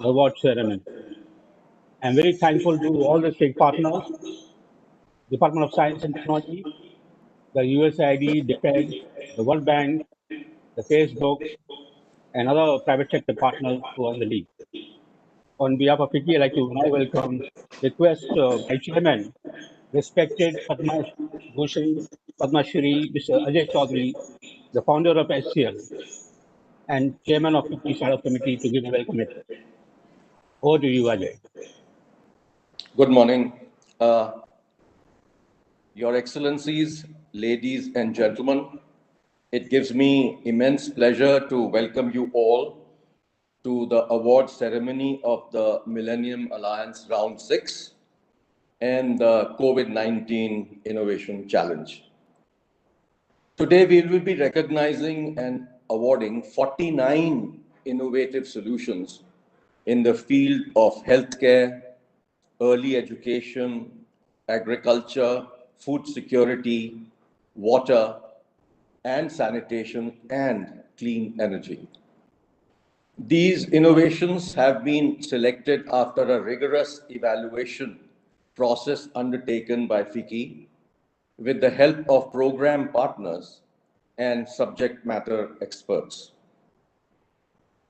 award ceremony. I'm very thankful to all the state partners, Department of Science and Technology, the USAID, DFED, the World Bank, the Facebook, and other private sector partners who are in the lead. On behalf of FICCI, I'd like to now welcome, request my chairman, respected Padma Bhushan Padma Shri, Mr. Ajay Chaudhary, the founder of SCL and chairman of FICCI Startup Committee, to give a welcome address. Over to you, Ajay. Good morning. Your Excellencies, ladies and gentlemen, it gives me immense pleasure to welcome you all to the award ceremony of the Millennium Alliance Round 6 and the Covid-19 Innovation Challenge. Today, we will be recognizing and awarding 49 innovative solutions in the field of healthcare, early education, agriculture, food security, water, and sanitation, and clean energy. These innovations have been selected after a rigorous evaluation process undertaken by FICCI with the help of program partners and subject matter experts.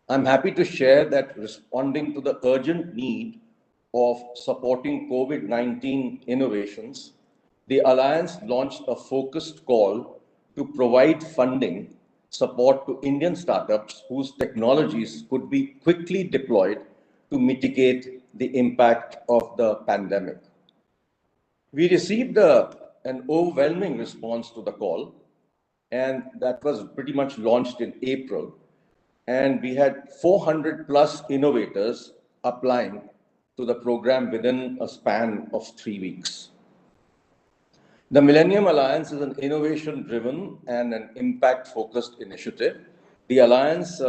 I'm happy to share that responding to the urgent need of supporting COVID-19 innovations, the Alliance launched a focused call to provide funding support to Indian startups whose technologies could be quickly deployed to mitigate the impact of the pandemic. We received an overwhelming response to the call, and that was pretty much launched in April. And we had 400 plus innovators applying to the program within a span of 3 weeks. The Millennium Alliance is an innovation-driven and an impact-focused initiative. The Alliance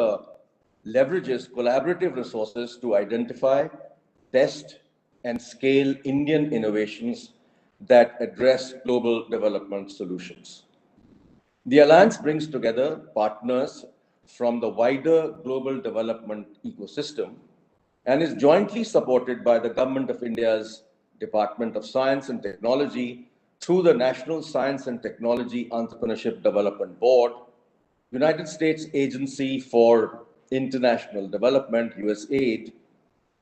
leverages collaborative resources to identify, test, and scale Indian innovations that address global development solutions. The Alliance brings together partners from the wider global development ecosystem and is jointly supported by the Government of India's Department of Science and Technology through the National Science and Technology Entrepreneurship Development Board, United States Agency for International Development, USAID,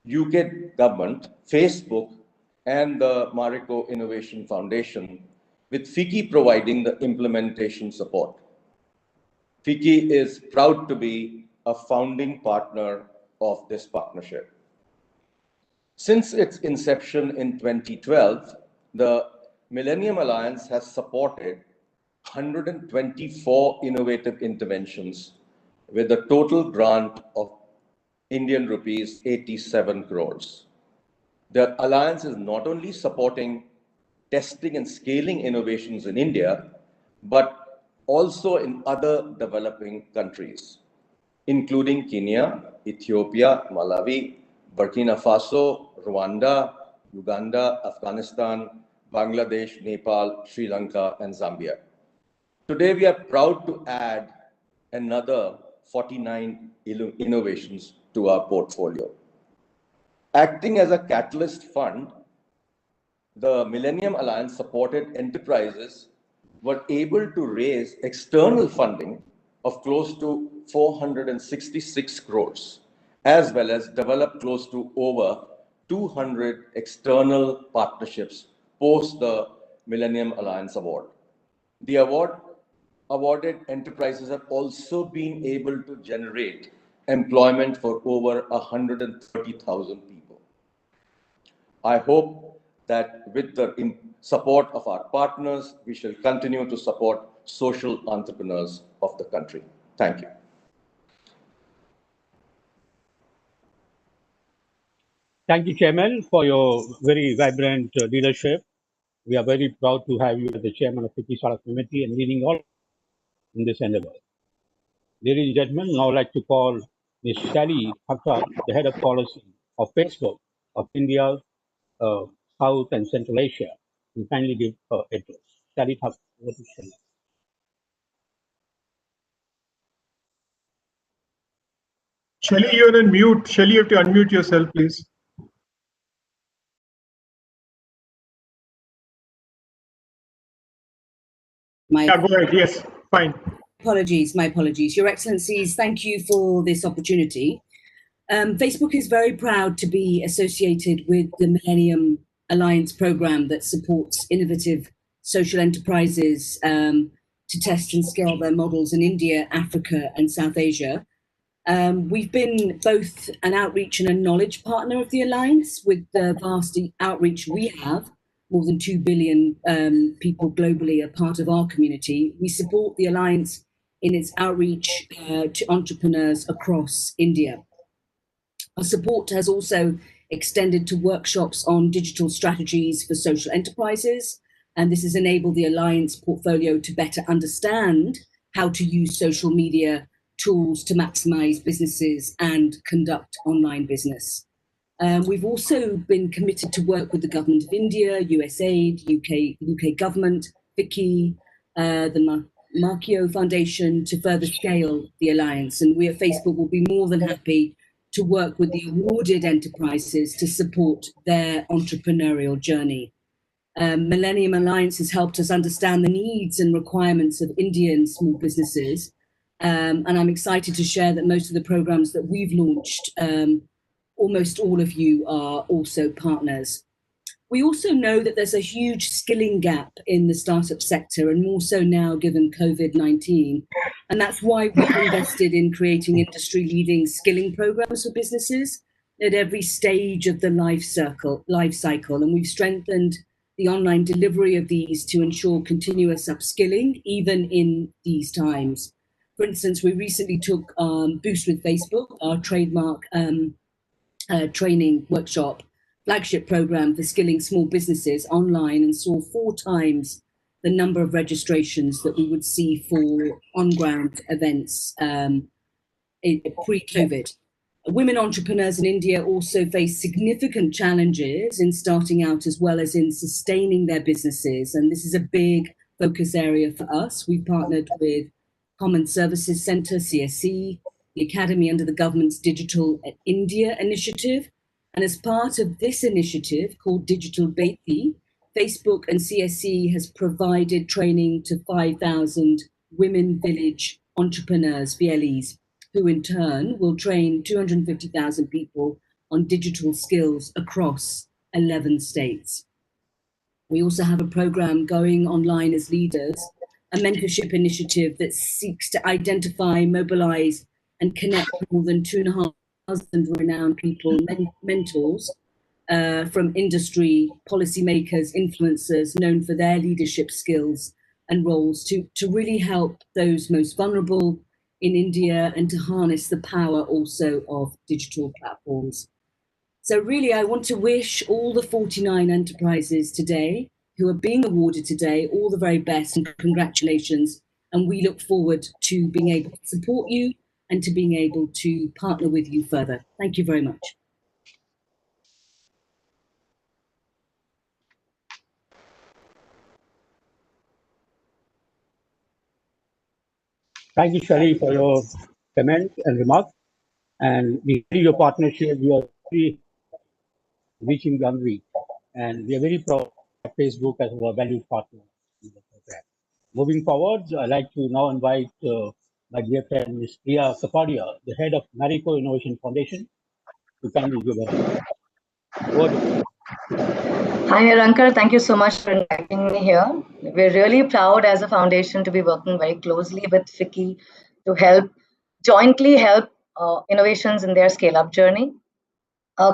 UK government, Facebook, and the Marico Innovation Foundation, with FICCI providing the implementation support. FICCI is proud to be a founding partner of this partnership. Since its inception in 2012, the Millennium Alliance has supported 124 innovative interventions with a total grant of Indian rupees 87 crores. The Alliance is not only supporting testing and scaling innovations in India, but also in other developing countries, including Kenya, Ethiopia, Malawi, Burkina Faso, Rwanda, Uganda, Afghanistan, Bangladesh, Nepal, Sri Lanka, and Zambia. Today, we are proud to add another 49 innovations to our portfolio. Acting as a catalyst fund, the Millennium Alliance supported enterprises were able to raise external funding of close to 466 crores, as well as develop close to over 200 external partnerships post the Millennium Alliance Award. The awarded enterprises have also been able to generate employment for over 130,000 people. I hope that with the support of our partners, we shall continue to support social entrepreneurs of the country. Thank you. Thank you, Chairman, for your very vibrant leadership. We are very proud to have you as the Chairman of the FICCI Startup Committee and leading all in this endeavor. Ladies and gentlemen, now I'd like to call Ms. Sally Thakkar, the Head of Policy of Facebook of India, South and Central Asia, to kindly give her address. Sally Thakkar. Shelly, you're on mute. Shelly, you have to unmute yourself, please. Yeah, go ahead. Yes, fine. My apologies. Your Excellencies, thank you for this opportunity. Facebook is very proud to be associated with the Millennium Alliance program that supports innovative social enterprises to test and scale their models in India, Africa, and South Asia. We've been both an outreach and a knowledge partner of the Alliance with the vast outreach we have. More than 2 billion people globally are part of our community. We support the Alliance in its outreach to entrepreneurs across India. Our support has also extended to workshops on digital strategies for social enterprises, and this has enabled the Alliance portfolio to better understand how to use social media tools to maximize businesses and conduct online business. We've also been committed to work with the Government of India, USAID, UK government, FICCI, the Markio Foundation to further scale the Alliance. And we at Facebook will be more than happy to work with the awarded enterprises to support their entrepreneurial journey. Millennium Alliance has helped us understand the needs and requirements of Indian small businesses. And I'm excited to share that most of the programs that we've launched, almost all of you are also partners. We also know that there's a huge skilling gap in the startup sector, and more so now given Covid-19. And that's why we've invested in creating industry-leading skilling programs for businesses at every stage of the life cycle. And we've strengthened the online delivery of these to ensure continuous upskilling, even in these times. For instance, we recently took Boost with Facebook, our trademark training workshop, flagship program for skilling small businesses online, and saw 4 times the number of registrations that we would see for on-ground events pre-COVID. Women entrepreneurs in India also face significant challenges in starting out as well as in sustaining their businesses. And this is a big focus area for us. We've partnered with Common Services Centre, CSC, the Academy under the government's Digital India initiative. And as part of this initiative called Digital Beti, Facebook and CSC has provided training to 5,000 women village entrepreneurs, VLEs, who in turn will train 250,000 people on digital skills across 11 states. We also have a program going online as leaders, a mentorship initiative that seeks to identify, mobilize, and connect more than 2,500 renowned people, mentors from industry, policymakers, influencers known for their leadership skills and roles to really help those most vulnerable in India and to harness the power also of digital platforms. So really, I want to wish all the 49 enterprises today who are being awarded today all the very best and congratulations. And we look forward to being able to support you and to being able to partner with you further. Thank you very much. Thank you, Shari, for your comments and remarks. And we see your partnership. We are really reaching the unreached. And we are very proud of Facebook as our valued partner in the program. Moving forward, I'd like to now invite my dear friend, Ms. Priya Kapadia, the head of Marico Innovation Foundation, to kindly give us a word. Hi, Rankar. Thank you so much for inviting me here. We're really proud as a foundation to be working very closely with FICCI to jointly help innovations in their scale-up journey.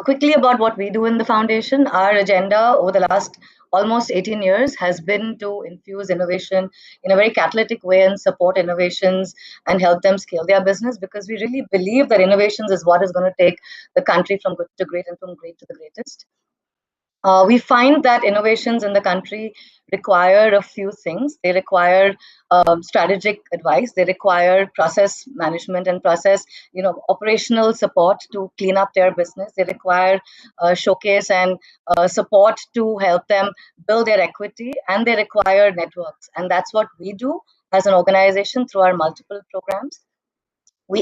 Quickly about what we do in the foundation, our agenda over the last almost 18 years has been to infuse innovation in a very catalytic way and support innovations and help them scale their business, because we really believe that innovations is what is going to take the country from good to great and from great to the greatest. We find that innovations in the country require a few things. They require strategic advice. They require process management and operational support to clean up their business. They require showcase and support to help them build their equity, and they require networks. And that's what we do as an organization through our multiple programs.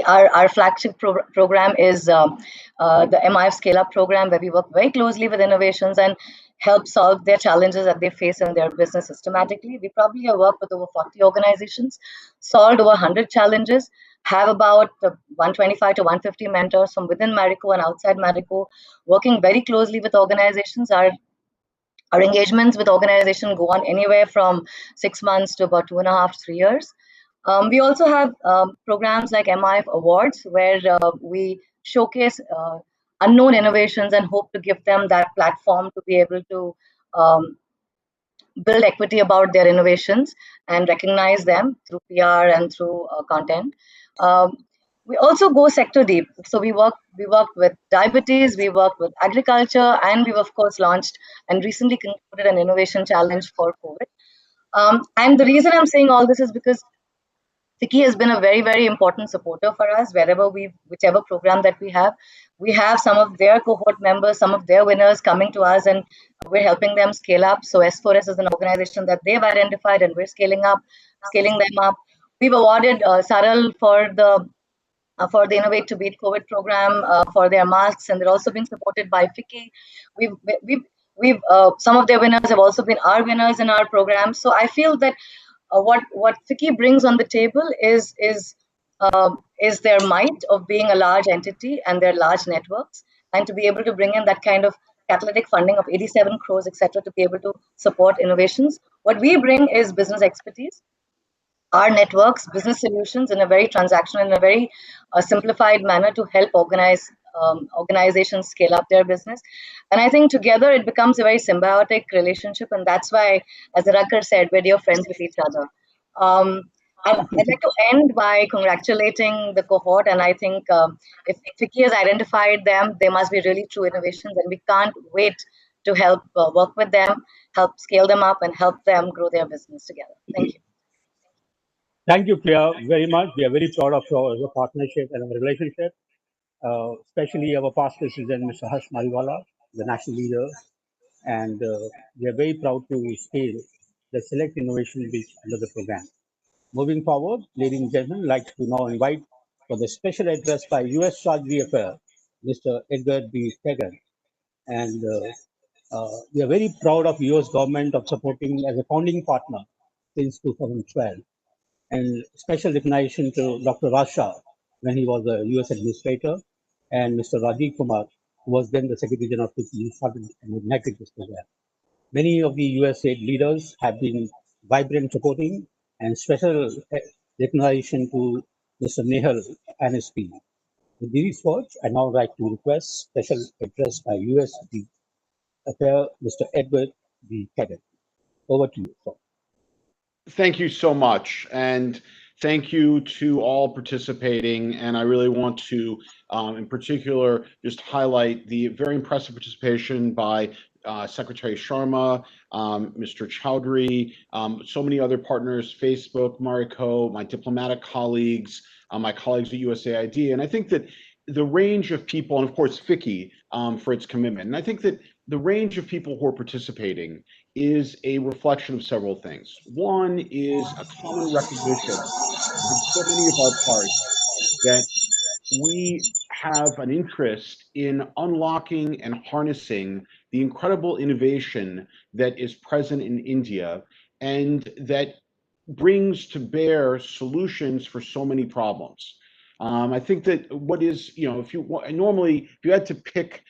Our flagship program is the MIF Scale Up program, where we work very closely with innovations and help solve their challenges that they face in their business systematically. We probably have worked with over 40 organizations, solved over 100 challenges, have about 125 to 150 mentors from within Marico and outside Marico, working very closely with organizations. Our engagements with organizations go on anywhere from 6 months to about 2.5 to 3 years. We also have programs like MIF Awards, where we showcase unknown innovations and hope to give them that platform to be able to build equity about their innovations and recognize them through PR and through content. We also go sector deep. So we work with diabetes, we work with agriculture, and we've of course launched and recently concluded an innovation challenge for COVID. And the reason I'm saying all this is because FICCI has been a very, very important supporter for us. Whichever program that we have some of their cohort members, some of their winners coming to us, and we're helping them scale up. So S4S is an organization that they've identified, and we're scaling them up. We've awarded Saral for the Innovate to Beat COVID program for their masks, and they're also being supported by FICCI. We've some of their winners have also been our winners in our program. So I feel that what FICCI brings on the table is their might of being a large entity and their large networks, and to be able to bring in that kind of catalytic funding of 87 crores, etc., to be able to support innovations. What we bring is business expertise, our networks, business solutions in a very transactional, in a very simplified manner to help organizations scale up their business. And I think together it becomes a very symbiotic relationship. And that's why, as Rankar said, we're dear friends with each other. I'd like to end by congratulating the cohort. And I think if FICCI has identified them, they must be really true innovations. And we can't wait to help work with them, help scale them up, and help them grow their business together. Thank you. Thank you, Priya, very much. We are very proud of your partnership and our relationship, especially our past president, Mr. Harsh Mariwala, the national leader. And we are very proud to scale the select innovation beach under the program. Moving forward, ladies and gentlemen, I'd like to now invite for the special address by U.S. Treasury Affairs, Mr. Edgar B. Kagan. And we are very proud of U.S. government of supporting as a founding partner since 2012. And special recognition to Dr. Rasha when he was a U.S. administrator, and Mr. Rajiv Kumar, who was then the Secretary General of FICCI, who started and ignited this program. Many of the U.S. state leaders have been vibrant supporting, and special recognition to Mr. Nehal NSP. With these words, I now like to request special address by U.S. Affairs, Mr. Edward B. Kagan. Over to you, sir. Thank you so much, and thank you to all participating. And I really want to, in particular, just highlight the very impressive participation by Secretary Sharma, Mr. Chowdhury, so many other partners, Facebook, Marico, my diplomatic colleagues, my colleagues at USAID. And I think that the range of people, and of course FICCI for its commitment, and I think that the range of people who are participating is a reflection of several things. One is a common recognition in so many of our parts that we have an interest in unlocking and harnessing the incredible innovation that is present in India and that brings to bear solutions for so many problems. I think that what is, if you had to pick,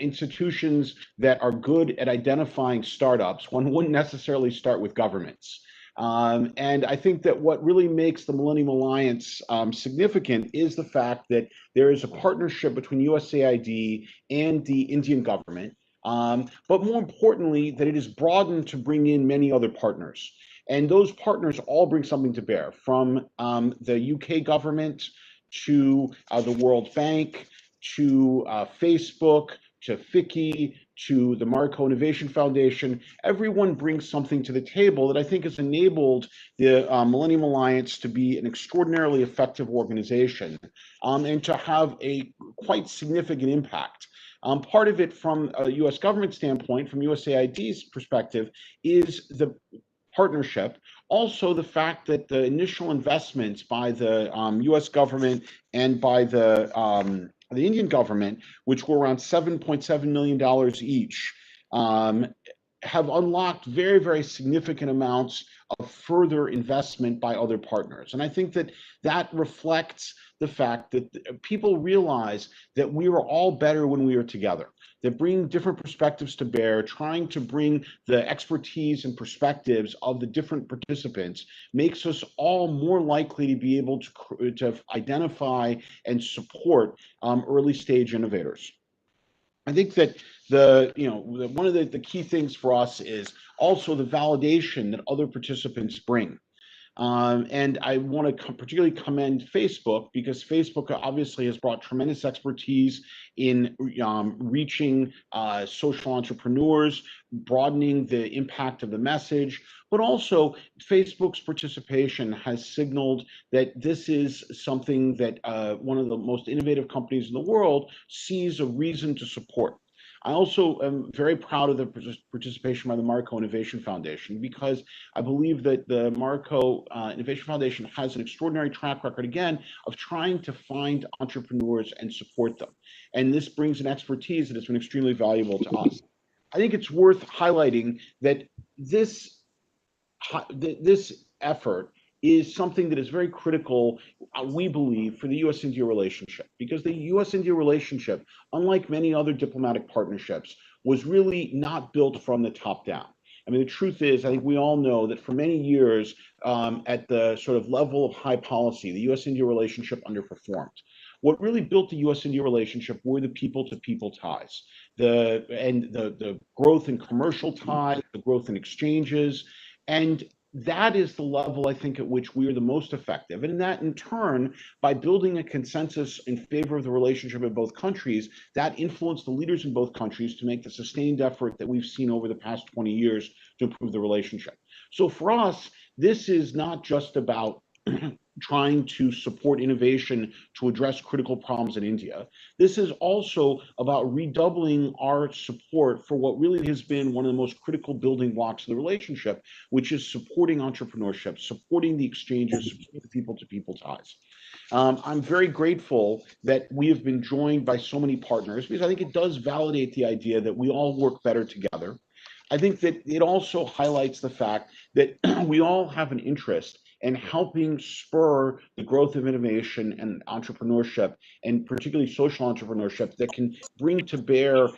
institutions that are good at identifying startups, one wouldn't necessarily start with governments. And I think that what really makes the Millennium Alliance significant is the fact that there is a partnership between USAID and the Indian government, but more importantly, that it is broadened to bring in many other partners. And those partners all bring something to bear, from the UK government to the World Bank, to Facebook, to FICCI, to the Marico Innovation Foundation. Everyone brings something to the table that I think has enabled the Millennium Alliance to be an extraordinarily effective organization and to have a quite significant impact. Part of it from a US government standpoint, from USAID's perspective, is the partnership. Also, the fact that the initial investments by the U.S. government and by the Indian government, which were around $7.7 million each, have unlocked very, very significant amounts of further investment by other partners. And I think that that reflects the fact that people realize that we are all better when we are together, that bringing different perspectives to bear, trying to bring the expertise and perspectives of the different participants makes us all more likely to be able to identify and support early stage innovators. I think that one of the key things for us is also the validation that other participants bring. And I want to particularly commend Facebook, because Facebook obviously has brought tremendous expertise in reaching social entrepreneurs, broadening the impact of the message, but also Facebook's participation has signaled that this is something that one of the most innovative companies in the world sees a reason to support. I also am very proud of the participation by the Marco Innovation Foundation, because I believe that the Marco Innovation Foundation has an extraordinary track record, again, of trying to find entrepreneurs and support them. And this brings an expertise that has been extremely valuable to us. I think it's worth highlighting that this effort is something that is very critical, we believe, for the U.S.-India relationship, because the U.S.-India relationship, unlike many other diplomatic partnerships, was really not built from the top down. I mean, the truth is, I think we all know that for many years, at the sort of level of high policy, the U.S.-India relationship underperformed. What really built the U.S.-India relationship were the people-to-people ties, the growth in commercial ties, the growth in exchanges, and that is the level, I think, at which we are the most effective. And that, in turn, by building a consensus in favor of the relationship in both countries, that influenced the leaders in both countries to make the sustained effort that we've seen over the past 20 years to improve the relationship. So for us, this is not just about trying to support innovation to address critical problems in India. This is also about redoubling our support for what really has been one of the most critical building blocks of the relationship, which is supporting entrepreneurship, supporting the exchanges, supporting the people-to-people ties. I'm very grateful that we have been joined by so many partners, because I think it does validate the idea that we all work better together. I think that it also highlights the fact that we all have an interest in helping spur the growth of innovation and entrepreneurship, and particularly social entrepreneurship, that can bring to bear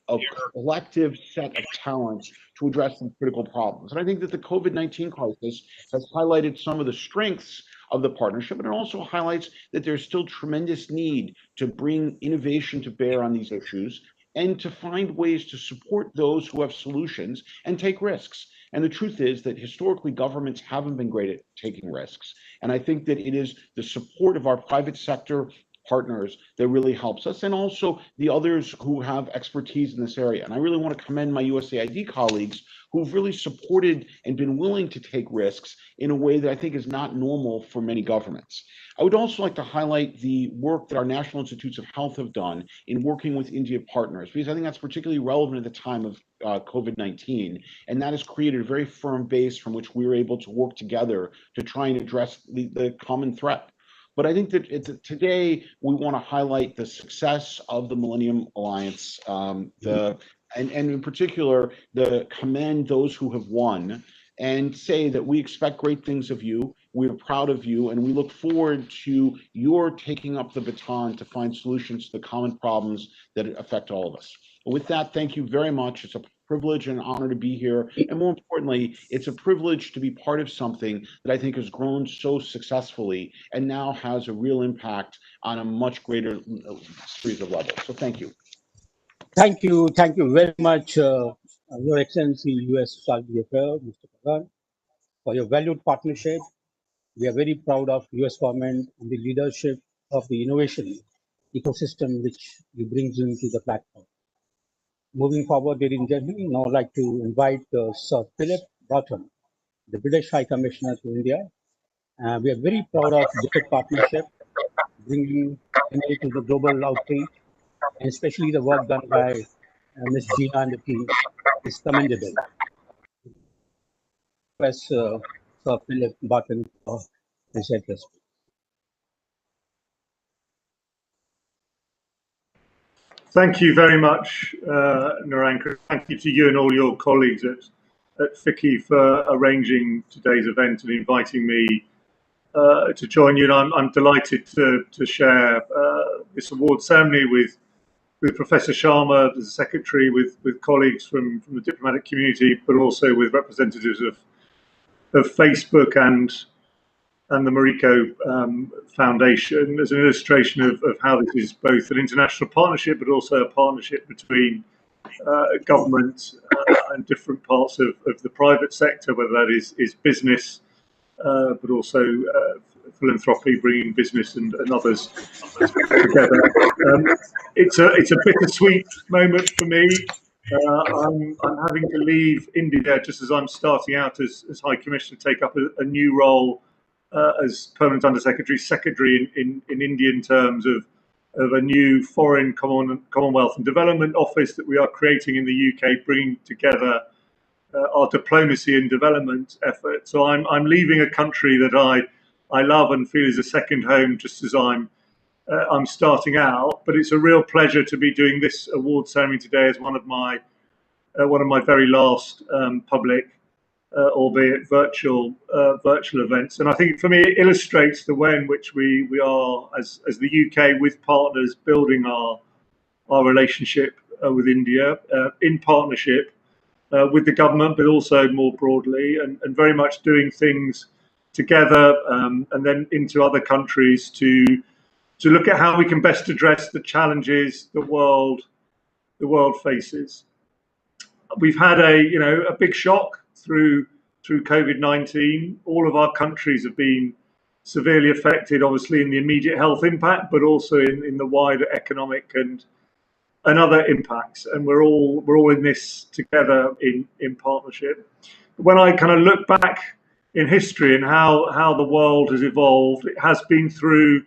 a collective set of talents to address some critical problems. And I think that the COVID-19 crisis has highlighted some of the strengths of the partnership, and it also highlights that there's still tremendous need to bring innovation to bear on these issues, and to find ways to support those who have solutions and take risks. And the truth is that historically governments haven't been great at taking risks. And I think that it is the support of our private sector partners that really helps us, and also the others who have expertise in this area. And I really want to commend my USAID colleagues who've really supported and been willing to take risks in a way that I think is not normal for many governments. I would also like to highlight the work that our National Institutes of Health have done in working with India partners, because I think that's particularly relevant at the time of COVID-19, and that has created a very firm base from which we were able to work together to try and address the common threat. But I think that today we want to highlight the success of the Millennium Alliance, and in particular, commend those who have won, and say that we expect great things of you. We're proud of you, and we look forward to your taking up the baton to find solutions to the common problems that affect all of us. With that, thank you very much. It's a privilege and honor to be here. And more importantly, it's a privilege to be part of something that I think has grown so successfully and now has a real impact on a much greater series of levels. So thank you. Thank you very much, Your Excellency U.S. Secretary Affairs, Mr. Pradhan, for your valued partnership. We are very proud of U.S. government and the leadership of the innovation ecosystem which you bring into the platform. Moving forward, ladies and gentlemen, now I'd like to invite Sir Philip Broughton, the British High Commissioner to India. We are very proud of this partnership, bringing MA to the global outreach, and especially the work done by Ms. Gina and the team is commendable. press Philip button for reset this. Thank you very much, Naranka. Thank you to you and all your colleagues at FICCI for arranging today's event and inviting me to join you. And I'm delighted to share this award ceremony with Professor Sharma as a secretary, with colleagues from the diplomatic community, but also with representatives of Facebook and the Mariko Foundation, as an illustration of how this is both an international partnership, but also a partnership between government and different parts of the private sector, whether that is business, but also philanthropy, bringing business and others together. It's a bittersweet moment for me. I'm having to leave India just as I'm starting out as High Commissioner, to take up a new role as Permanent Secretary in Indian terms of a new Foreign Commonwealth and Development Office that we are creating in the UK, bringing together our diplomacy and development effort. So I'm leaving a country that I love and feel is a second home, just as I'm starting out. But it's a real pleasure to be doing this award ceremony today as one of my very last public, albeit virtual events. And I think for me it illustrates the way in which we are as the UK, with partners, building our relationship with India in partnership with the government, but also more broadly, and very much doing things together, and then into other countries to look at how we can best address the challenges the world faces. We've had a big shock through Covid-19. All of our countries have been severely affected, obviously in the immediate health impact, but also in the wider economic and other impacts. And we're all in this together in partnership. When I kind of look back in history and how the world has evolved, it has been through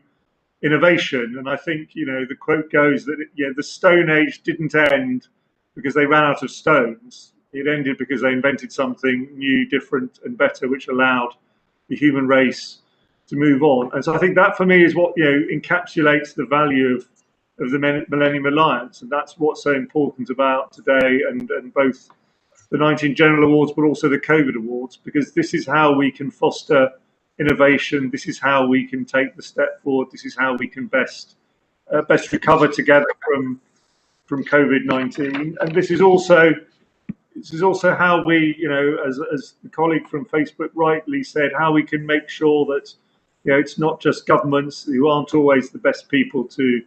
innovation. And I think, the quote goes that the Stone Age didn't end because they ran out of stones. It ended because they invented something new, different, and better, which allowed the human race to move on. And so I think that for me is what encapsulates the value of the Millennium Alliance, and that's what's so important about today, and both the 19 General Awards, but also the COVID Awards, because this is how we can foster innovation. This is how we can take the step forward. This is how we can best recover together from COVID-19, and this is also how we, as the colleague from Facebook rightly said, how we can make sure that it's not just governments who aren't always the best people to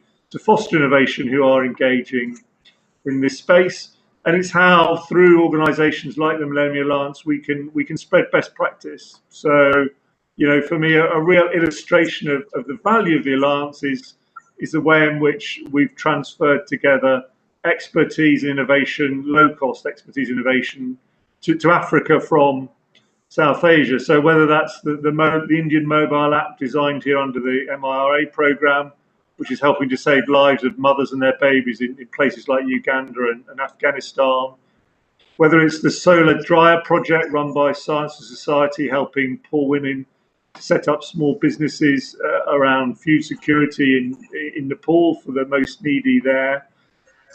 foster innovation who are engaging in this space, and it's how through organisations like the Millennium Alliance we can spread best practice. So, for me, a real illustration of the value of the Alliance is the way in which we've transferred together expertise in innovation, low-cost expertise in innovation, to Africa from South Asia. So whether that's the Indian mobile app designed here under the MIRA program, which is helping to save lives of mothers and their babies in places like Uganda and Afghanistan, whether it's the solar dryer project run by Science and Society, helping poor women set up small businesses around food security in Nepal for the most needy there,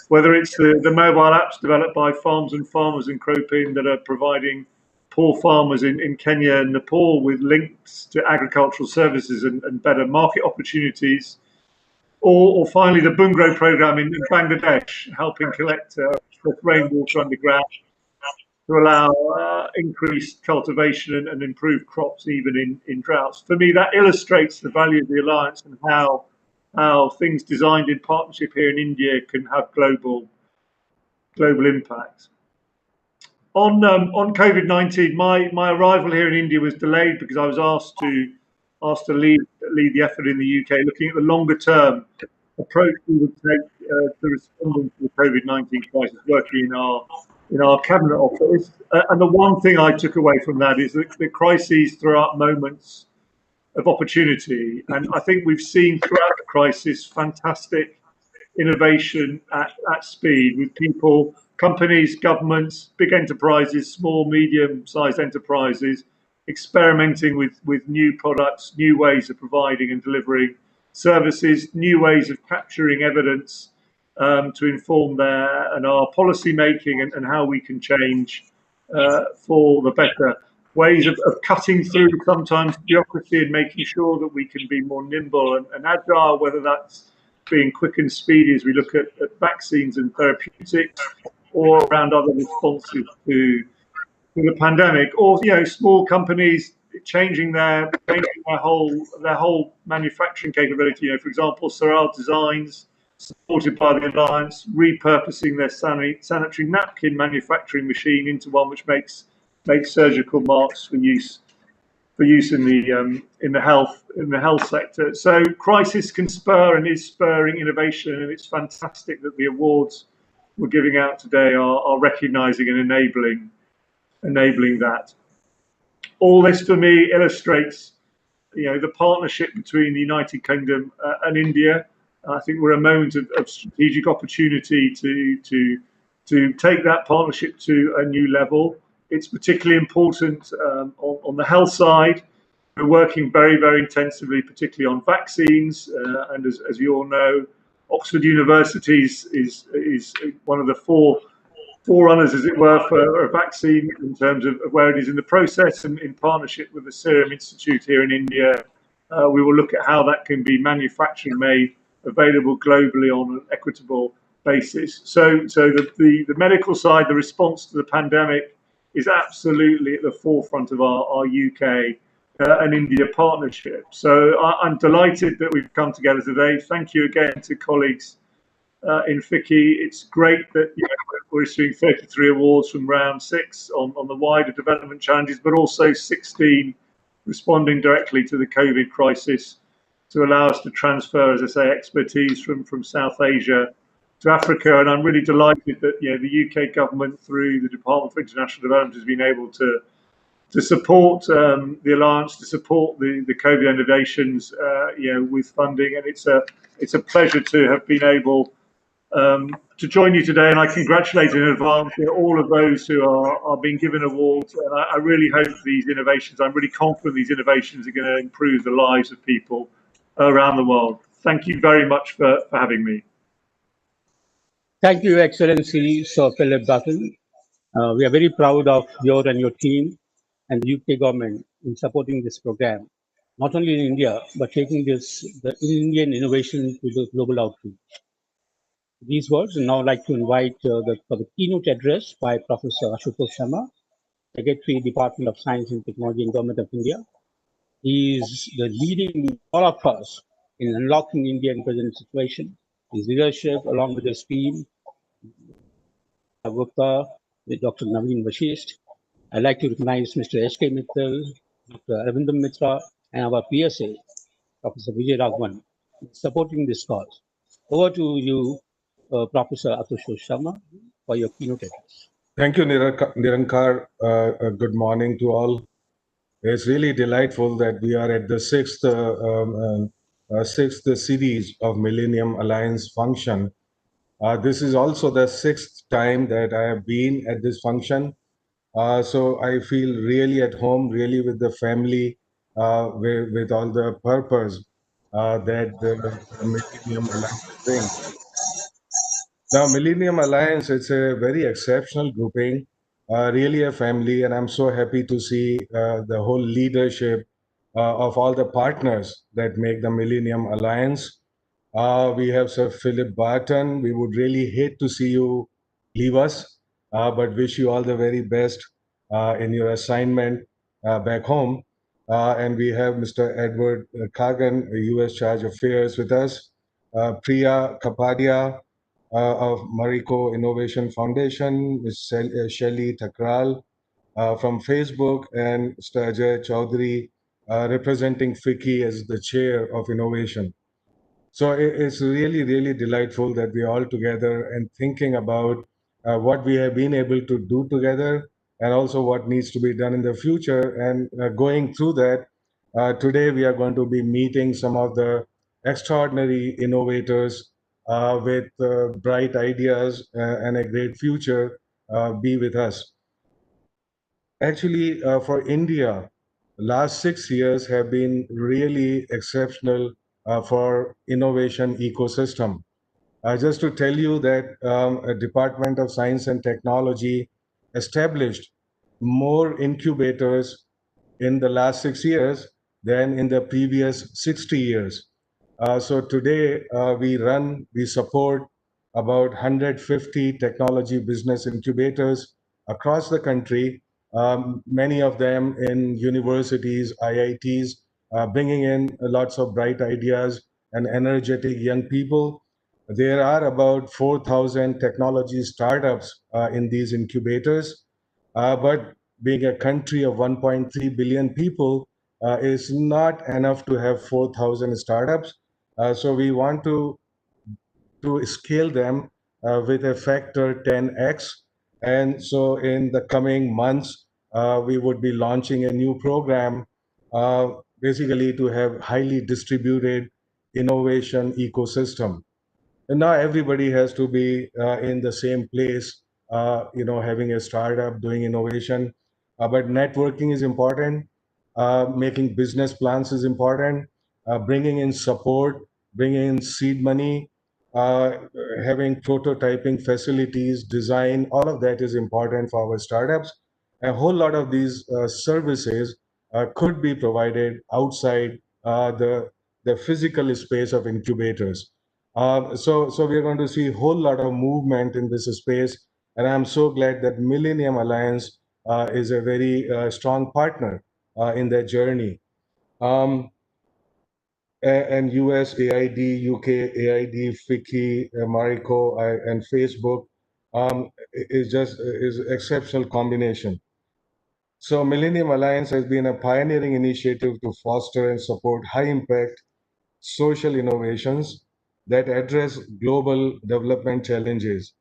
whether it's the mobile apps developed by Farms and Farmers in Cropin that are providing poor farmers in Kenya and Nepal with links to agricultural services and better market opportunities, or finally the Bungro program in Bangladesh, helping collect rainwater underground to allow increased cultivation and improved crops even in droughts. For me, that illustrates the value of the Alliance and how things designed in partnership here in India can have global impact. On COVID-19, my arrival here in India was delayed because I was asked to lead the effort in the UK, looking at the longer term approach we would take to responding to the COVID-19 crisis, working in our cabinet office. And the one thing I took away from that is that the crises throw up moments of opportunity, and I think we've seen throughout the crisis fantastic innovation at speed with people, companies, governments, big enterprises, small, medium-sized enterprises, experimenting with new products, new ways of providing and delivering services, new ways of capturing evidence to inform their and our policy making and how we can change for the better. Ways of cutting through sometimes bureaucracy and making sure that we can be more nimble and agile, whether that's being quick and speedy as we look at vaccines and therapeutics, or around other responses to the pandemic, or small companies changing their whole manufacturing capability. For example, Sorrel Designs, supported by the Alliance, repurposing their sanitary napkin manufacturing machine into one which makes surgical marks for use in the health sector. So crisis can spur and is spurring innovation, and it's fantastic that the awards we're giving out today are recognising and enabling that. All this for me illustrates, the partnership between the United Kingdom and India. I think we're a moment of strategic opportunity to take that partnership to a new level. It's particularly important on the health side. We're working very, very intensively, particularly on vaccines, and as you all know, Oxford University is one of the forerunners, as it were, for a vaccine in terms of where it is in the process, and in partnership with the Serum Institute here in India, we will look at how that can be manufactured and made available globally on an equitable basis. So the medical side, the response to the pandemic is absolutely at the forefront of our UK and India partnership. So I'm delighted that we've come together today. Thank you again to colleagues in FICCI. It's great that we're issuing 33 awards from round 6 on the wider development challenges, but also 16 responding directly to the COVID crisis to allow us to transfer, as I say, expertise from South Asia to Africa. And I'm really delighted that the UK government, through the Department for International Development, has been able to support the Alliance, to support the COVID innovations, with funding. And it's a pleasure to have been able to join you today, and I congratulate in advance all of those who are being given awards. And I really hope these innovations, I'm really confident these innovations are going to improve the lives of people around the world. Thank you very much for having me. Thank you, Excellency Sir Philip Button. We are very proud of you and your team and the UK government in supporting this program, not only in India, but taking the Indian innovation to the global outreach. These words, and now I'd like to invite for the keynote address by Professor Ashutosh Sharma, Secretary, Department of Science and Technology in Government of India. He is the leading all of us in unlocking India in present situation. His leadership, along with his team, Gupta, with Dr. Naveen Vashisht. I'd like to recognize Mr. S.K. Mittal, Dr. Arvindam Mitra, and our PSA, Professor Vijay Raghavan, supporting this cause. Over to you, Professor Ashutosh Sharma, for your keynote address. Thank you, Nirankar. Good morning to all. It's really delightful that we are at the sixth series of Millennium Alliance function. This is also the 6th time that I have been at this function. So I feel really at home, really with the family, with all the purpose that the Millennium Alliance brings. Now, Millennium Alliance, it's a very exceptional grouping, really a family, and I'm so happy to see the whole leadership of all the partners that make the Millennium Alliance. We have Sir Philip Barton. We would really hate to see you leave us, but wish you all the very best in your assignment back home. And we have Mr. Edward Kagan, US Charge Affairs with us, Priya Kapadia, of Marico Innovation Foundation, Ms. Shelly Thakral from Facebook, and Mr. Ajay Chaudhary representing FICCI as the chair of innovation. So it's really, really delightful that we're all together and thinking about what we have been able to do together, and also what needs to be done in the future. And going through that, today we are going to be meeting some of the extraordinary innovators with bright ideas and a great future be with us. Actually, for India, last 6 years have been really exceptional for innovation ecosystem. Just to tell you that a Department of Science and Technology established more incubators in the last 6 years than in the previous 60 years. So today we support about 150 technology business incubators across the country, many of them in universities, IITs, bringing in lots of bright ideas and energetic young people. There are about 4,000 technology startups in these incubators, but being a country of 1.3 billion people is not enough to have 4,000 startups. So we want to scale them with a factor 10x. And so in the coming months, we would be launching a new program, basically to have highly distributed innovation ecosystem. And now everybody has to be in the same place, having a startup, doing innovation. But networking is important. Making business plans is important. Bringing in support, bringing in seed money, uh, having prototyping facilities, design, all of that is important for our startups. A whole lot of these services could be provided outside the physical space of incubators. So we are going to see a whole lot of movement in this space, and I'm so glad that Millennium Alliance is a very strong partner in that journey. And US AID, UK AID, FICCI, Marico, and Facebook is exceptional combination. So Millennium Alliance has been a pioneering initiative to foster and support high impact social innovations that address global development challenges.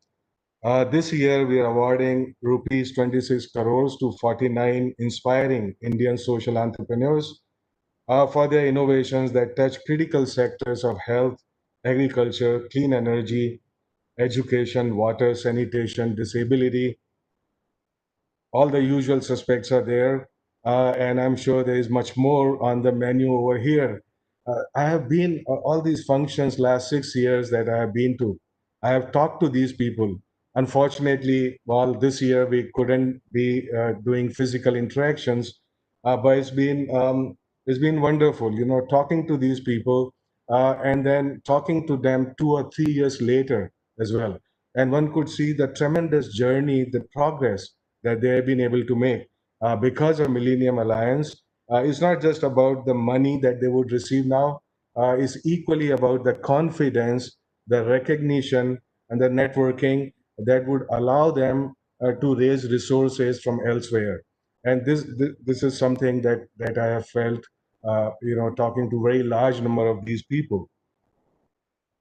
This year, we are awarding rupees 26 crores to 49 inspiring Indian social entrepreneurs for their innovations that touch critical sectors of health, agriculture, clean energy, education, water, sanitation, disability. All the usual suspects are there, and I'm sure there is much more on the menu over here. I have been all these functions last 6 years that I have been to. I have talked to these people. Unfortunately, well, this year we couldn't be doing physical interactions, but it's been wonderful, talking to these people and then talking to them 2 or 3 years later as well. And one could see the tremendous journey, the progress that they have been able to make because of Millennium Alliance. It's not just about the money that they would receive now, it's equally about the confidence, the recognition, and the networking that would allow them to raise resources from elsewhere. And this is something that I have felt, talking to very large number of these people.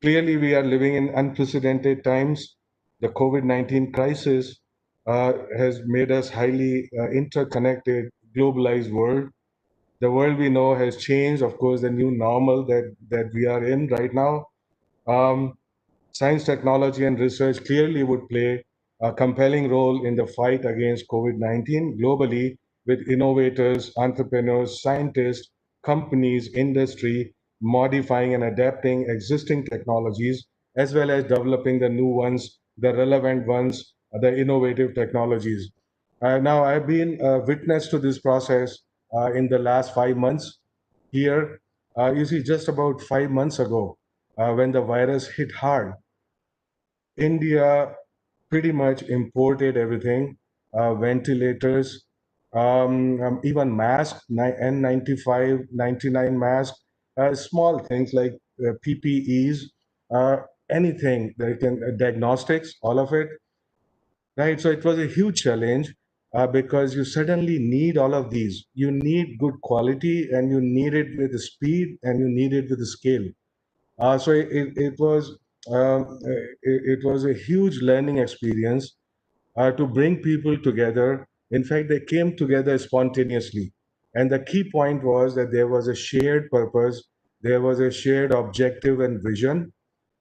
Clearly, we are living in unprecedented times. The COVID-19 crisis has made us highly interconnected, globalized world. The world we know has changed. Of course, the new normal that we are in right now. Science, technology, and research clearly would play a compelling role in the fight against COVID-19 globally, with innovators, entrepreneurs, scientists, companies, industry modifying and adapting existing technologies, as well as developing the new ones, the relevant ones, the innovative technologies. Now, I've been witness to this process in the last 5 months here. You see, just about 5 months ago, when the virus hit hard, India pretty much imported everything, ventilators, even masks, N95, 99 masks, small things like PPEs, anything that can, diagnostics, all of it, right? So it was a huge challenge because you suddenly need all of these. You need good quality and you need it with the speed and you need it with the scale. So it was a huge learning experience to bring people together. In fact, they came together spontaneously. And the key point was that there was a shared purpose, there was a shared objective and vision.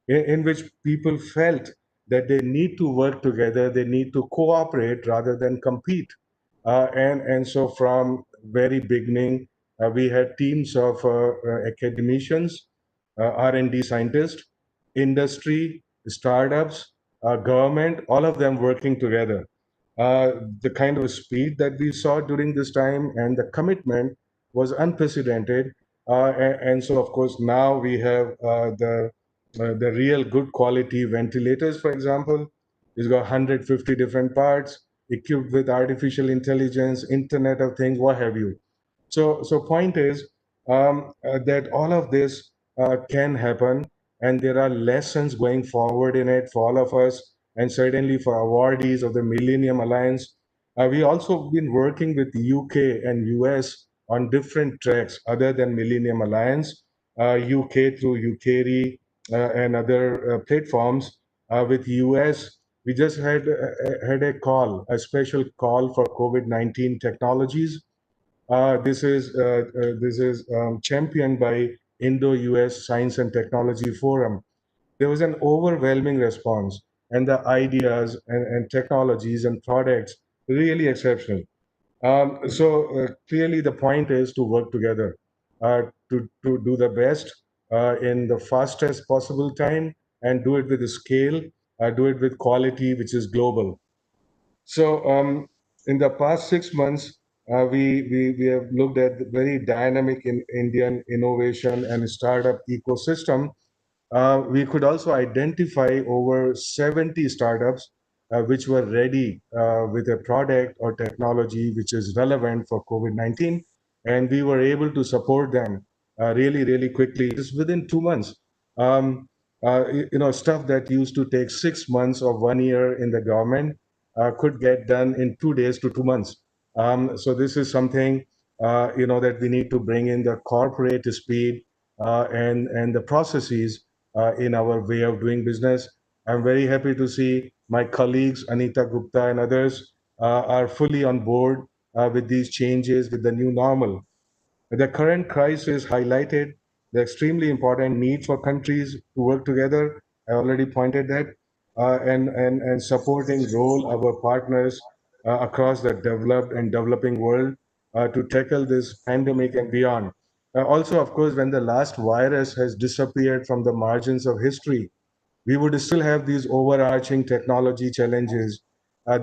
in which people felt that they need to work together, they need to cooperate rather than compete. And so from very beginning, we had teams of academicians, R&D scientists, industry, startups, government, all of them working together. The kind of speed that we saw during this time and the commitment was unprecedented. And so, of course, now we have the real good quality ventilators, for example. It's got 150 different parts, equipped with artificial intelligence, Internet of Things, what have you. So point is that all of this can happen, and there are lessons going forward in it for all of us, and certainly for awardees of the Millennium Alliance. We also been working with UK and US on different tracks other than Millennium Alliance, UK through UKRI and other platforms. With US, we just had a special call for COVID-19 technologies. This is championed by Indo-US Science and Technology Forum. There was an overwhelming response, and the ideas and technologies and products really exceptional. So clearly, the point is to work together, to do the best in the fastest possible time, and do it with a scale, do it with quality, which is global. So in the past 6 months, we have looked at the very dynamic in Indian innovation and startup ecosystem. We could also identify over 70 startups which were ready with a product or technology which is relevant for COVID-19, and we were able to support them really, really quickly, just within 2 months. Stuff that used to take 6 months or 1 year in the government could get done in 2 days to 2 months. So this is something that we need to bring in the corporate speed and the processes in our way of doing business. I'm very happy to see my colleagues Anita Gupta and others are fully on board with these changes, with the new normal. The current crisis highlighted the extremely important need for countries to work together. I already pointed that, and supporting role our partners across the developed and developing world to tackle this pandemic and beyond. Also, of course, when the last virus has disappeared from the margins of history, we would still have these overarching technology challenges.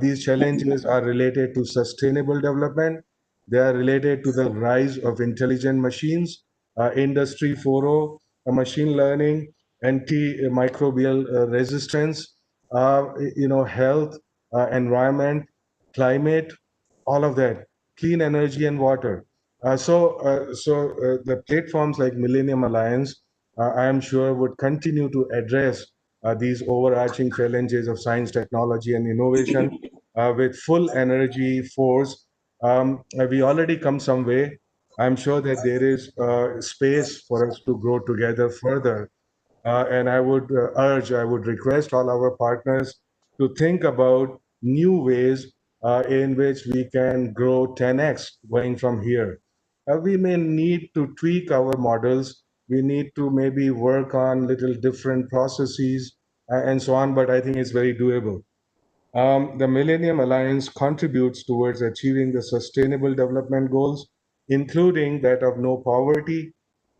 These challenges are related to sustainable development. They are related to the rise of intelligent machines, Industry 4.0, machine learning, antimicrobial resistance, health, environment, climate, all of that, clean energy and water. So the platforms like Millennium Alliance, I am sure, would continue to address these overarching challenges of science, technology, and innovation with full energy, force. We already come some way. I'm sure that there is space for us to grow together further. And I would request all our partners to think about new ways in which we can grow 10x going from here. We may need to tweak our models. We need to maybe work on little different processes and so on, but I think it's very doable. The Millennium Alliance contributes towards achieving the Sustainable Development Goals, including that of no poverty,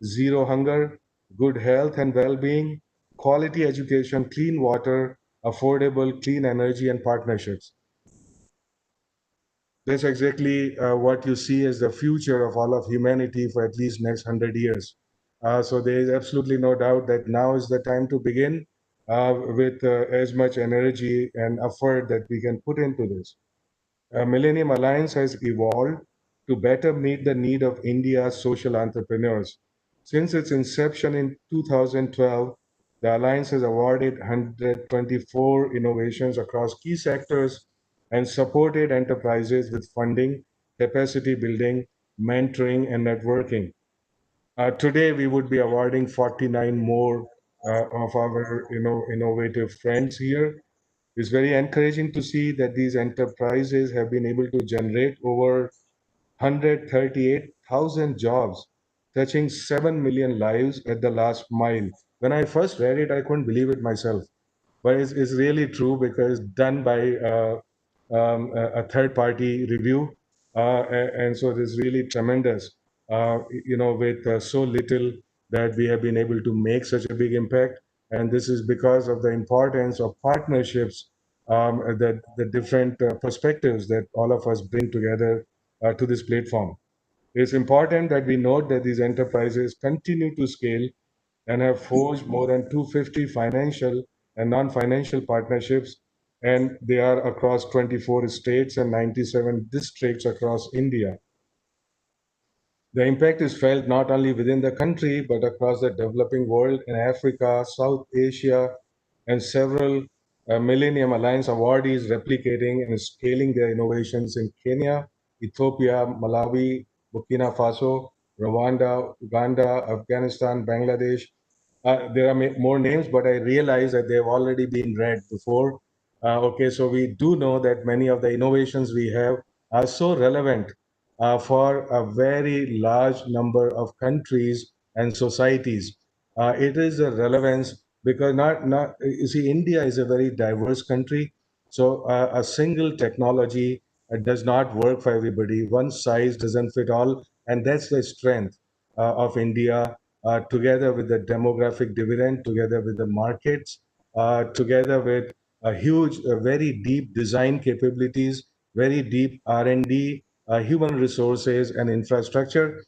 zero hunger, good health and well-being, quality education, clean water, affordable clean energy, and partnerships. That's exactly what you see as the future of all of humanity for at least next 100 years. So there is absolutely no doubt that now is the time to begin with as much energy and effort that we can put into this. Millennium Alliance has evolved to better meet the need of India's social entrepreneurs. Since its inception in 2012, the Alliance has awarded 124 innovations across key sectors and supported enterprises with funding, capacity building, mentoring, and networking. Today, we would be awarding 49 more of our innovative friends here. It's very encouraging to see that these enterprises have been able to generate over 138,000 jobs, touching 7 million lives at the last mile. When I first read it, I couldn't believe it myself. But it's really true because done by a third-party review, and so it is really tremendous. With so little that we have been able to make such a big impact, and this is because of the importance of partnerships, that the different perspectives that all of us bring together to this platform. It's important that we note that these enterprises continue to scale and have forged more than 250 financial and non-financial partnerships, and they are across 24 states and 97 districts across India. The impact is felt not only within the country, but across the developing world in Africa, South Asia, and several Millennium Alliance awardees replicating and scaling their innovations in Kenya, Ethiopia, Malawi, Burkina Faso, Rwanda, Uganda, Afghanistan, Bangladesh. There are more names, but I realize that they've already been read before. Okay, so we do know that many of the innovations we have are so relevant for a very large number of countries and societies. It is a relevance because not you see, India is a very diverse country, so a single technology does not work for everybody. One size doesn't fit all, and that's the strength of India. Together with the demographic dividend, together with the markets, together with a huge, very deep design capabilities, very deep R&D, human resources and infrastructure.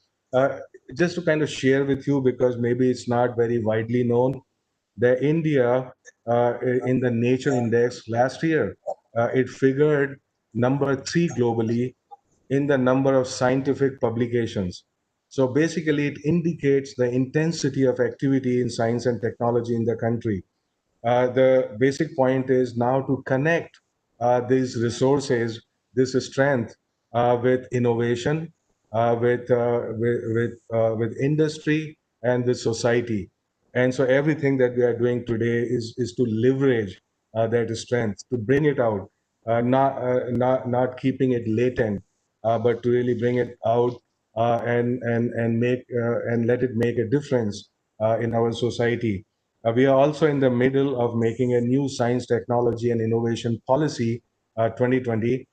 Just to kind of share with you, because maybe it's not very widely known, the India in the Nature Index last year, it figured number 3 globally in the number of scientific publications. So basically, it indicates the intensity of activity in science and technology in the country. The basic point is now to connect these resources, this strength, with innovation, with industry and with society. And so everything that we are doing today is to leverage that strength, to bring it out, not keeping it latent, but to really bring it out and make and let it make a difference in our society. We are also in the middle of making a new science, technology, and innovation policy 2020,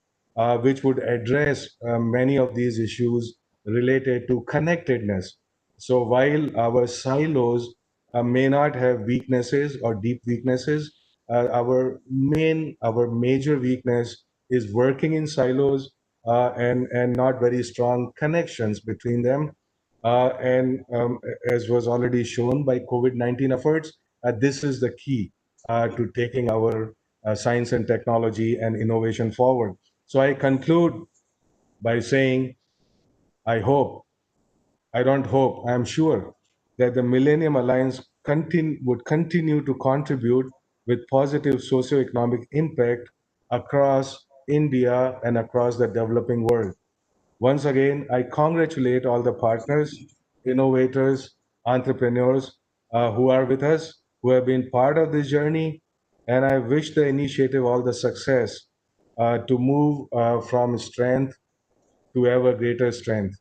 which would address many of these issues related to connectedness. So while our silos may not have weaknesses or deep weaknesses, our major weakness is working in silos and not very strong connections between them. As was already shown by COVID-19 efforts, this is the key to taking our science and technology and innovation forward. So I conclude by saying, I hope, I don't hope, I'm sure that the Millennium Alliance would continue to contribute with positive socioeconomic impact across India and across the developing world. Once again, I congratulate all the partners, innovators, entrepreneurs who are with us, who have been part of this journey, and I wish the initiative all the success to move from strength to ever greater strength.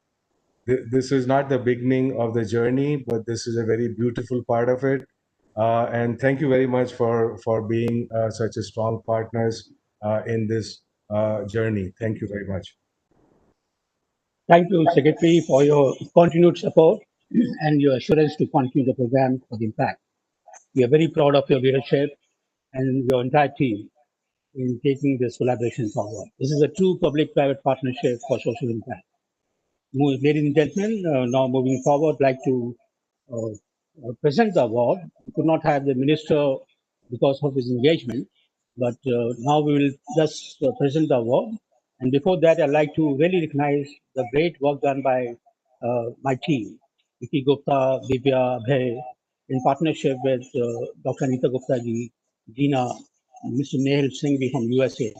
This is not the beginning of the journey, but this is a very beautiful part of it. And thank you very much for being such a strong partners in this journey. Thank you very much. Thank you, Secretary, for your continued support and your assurance to continue the program for the impact. We are very proud of your leadership and your entire team in taking this collaboration forward. This is a true public-private partnership for social impact. Ladies and gentlemen, now moving forward, I'd like to present the award. We could not have the minister because of his engagement, but now we will just present the award. And before that, I'd like to really recognize the great work done by my team, Vicky Gupta, Divya, Abhay, in partnership with Dr. Anita Gupta ji, Gina, Mr. Nehal Singhvi from USA.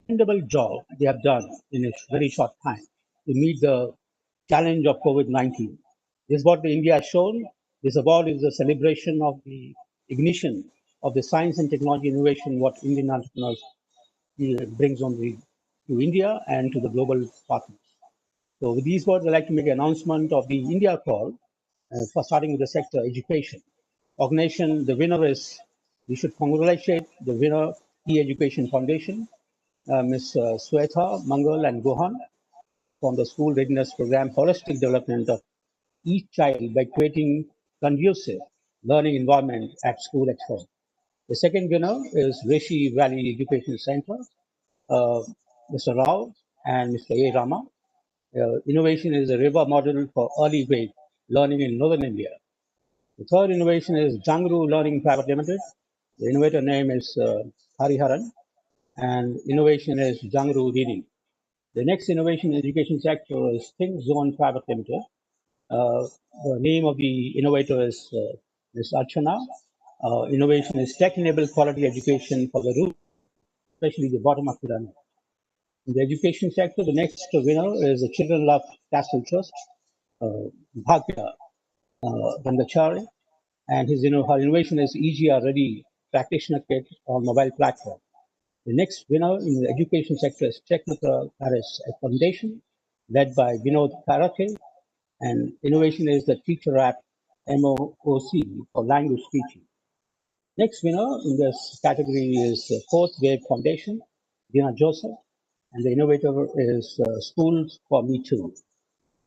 Commendable job they have done in a very short time to meet the challenge of COVID-19. This is what the India has shown. This award is a celebration of the ignition of the science and technology innovation, what Indian entrepreneurs brings on to India and to the global partners. So with these words, I'd like to make an announcement of the India call for starting with the sector education. Organization, the winner is, we should congratulate the winner, Key Education Foundation, Ms. Swetha, Mangal, and Gohan from the School Readiness Program, Holistic Development of each child by creating conducive learning environment at school at home. The second winner is Rishi Valley Education Center, Mr. Rao and Mr. A. Rama. Innovation is a river model for early grade learning in Northern India. The third innovation is Jangru Learning Private Limited. The innovator name is Hariharan, and innovation is Jangru Reading. The next innovation in education sector is Think Zone Private Limited. The name of the innovator is Ms. Archana. Innovation is tech-enabled quality education for the root, especially the bottom of pyramid. In the education sector, the next winner is the Children Love Castle Trust, Bhagya Dandachari, and her innovation is EGR Ready Practitioner Kit on mobile platform. The next winner in the education sector is Technical Paris Foundation, led by Vinod Karate, and innovation is the Teacher App MOOC for language teaching. Next winner in this category is Fourth Wave Foundation, Dina Joseph, and the innovator is Schools for Me Too.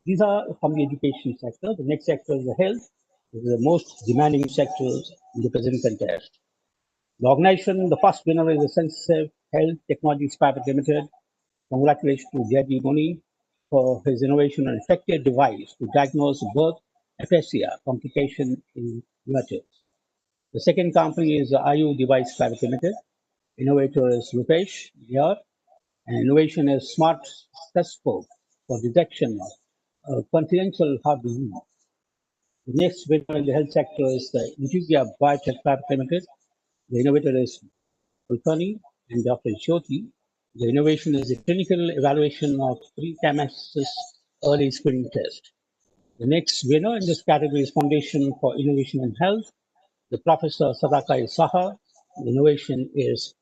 These are from the education sector. The next sector is the health. This is the most demanding sector in the present contest. The organization, the first winner is the Sensitive Health Technologies Private Limited. Congratulations to J.D. Moni for his innovation and effective device to diagnose birth aphasia complication in neonates. The second company is the IU Device Private Limited. Innovator is Rupesh Yar, and innovation is Smart Stethoscope for detection of confidential heart disease. The next winner in the health sector is the Intugia Biotech Private Limited. The innovator is Kulkarni and Dr. Jyoti. The innovation is the clinical evaluation of pre-camesis early screening test. The next winner in this category is Foundation for Innovation in Health. The Professor Sadakai Saha. The innovation is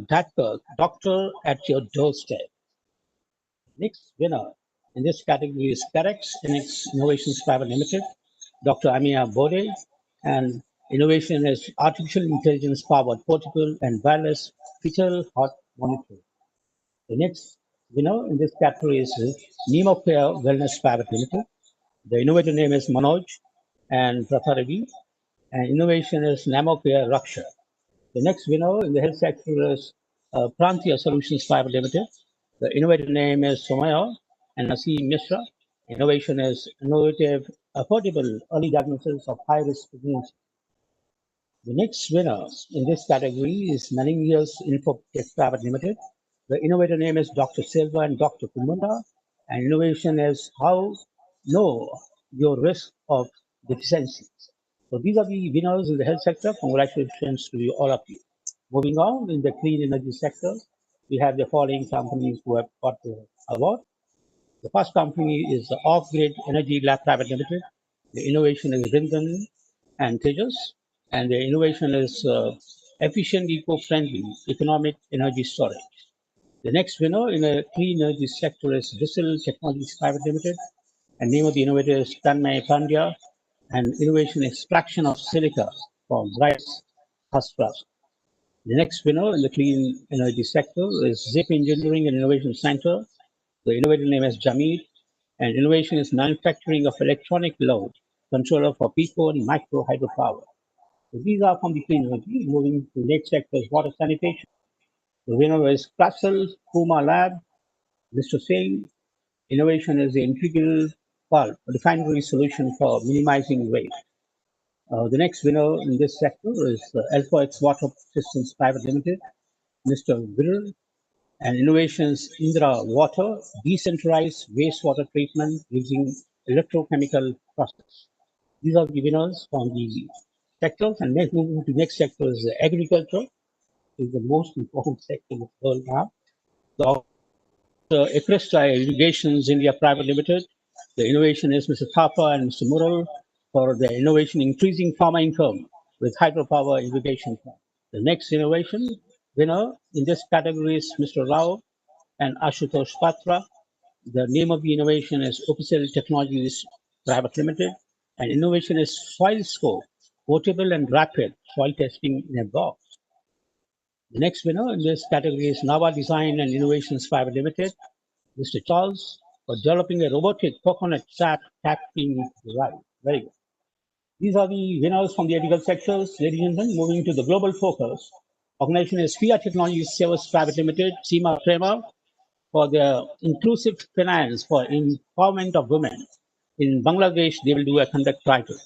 Doctor at Your Doorstep. Next winner in this category is Carex NX Innovations Private Limited, Dr. Amia Bode, and innovation is artificial intelligence powered portable and wireless fetal heart monitoring. The next winner in this category is Nemocare Wellness Private Limited. The innovator name is Manoj and Pratharevi, and innovation is Namocare Raksha. The next winner in the health sector is Biosolutions Private Limited. The innovator name is Somaya and Naseem Mishra. Innovation is innovative, affordable early diagnosis of high-risk pregnancy. The next winner in this category is Maningers Infotech Private Limited. The innovator name is Dr. Silva and Dr. Kumunda, and innovation is how know your risk of deficiencies. So these are the winners in the health sector. Congratulations to you, all of you. Moving on, in the clean energy sector, we have the following companies who have got the award. The first company is the Off-Grid Energy Lab Private Limited. The innovation is Rindan and Tejas, and the innovation is efficient, eco-friendly economic energy storage. The next winner in the clean energy sector is Whistle Technologies Private Limited, and name of the innovator is Tanmay Pandya, and innovation extraction of silica from rice husk. The next winner in the clean energy sector is Zip Engineering and Innovation Center. The innovator name is Jamid, and innovation is manufacturing of electronic load controller for pico and micro hydropower. So these are from the clean energy. Moving to the next sector is water sanitation. The winner is Castle Puma Lab, Mr. Singh. Innovation is the integral pulp refinery solution for minimizing waste. The next winner in this sector is Alpha X Water Systems Private Limited, Mr. Viral, and innovations Indra Water, decentralized wastewater treatment using electrochemical process. These are the winners from the sectors. And next, moving to the next sector is agriculture, is the most important sector in the world now. So, Equestria Irrigations India Private Limited. The innovation is Mr. Thapa and Mr. Mural for the innovation increasing farmer income with hydropower irrigation. The next innovation winner in this category is Mr. Rao and Ashutosh Patra. The name of the innovation is Official Technologies Private Limited, and innovation is Soil Scope portable and rapid soil testing in a box. The next winner in this category is Nava Design and Innovations Private Limited, Mr. Charles, for developing a robotic coconut sap tapping device. Very good. These are the winners from the ethical sectors. Ladies and gentlemen, moving to the global focus. Organization is Sphere Technologies Service Private Limited, Seema Prema, for their inclusive finance for empowerment of women. In Bangladesh, they will do a conduct title.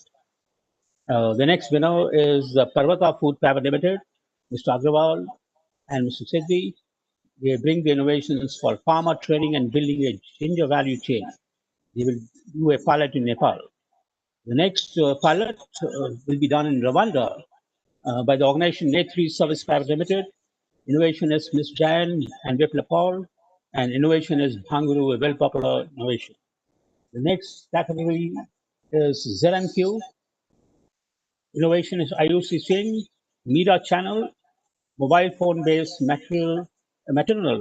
The next winner is Parvata Food Private Limited, Mr. Agrawal and Mr. Siddi. They bring the innovations for farmer training and building a ginger value chain. They will do a pilot in Nepal. The next pilot will be done in Rwanda by the organization A3 Service Private Limited. Innovation is Ms. Jan and Vipla Paul, and innovation is Bhanguru, a well popular innovation. The next category is ZMQ. Innovation is IOC Singh, Media Channel, mobile phone-based maternal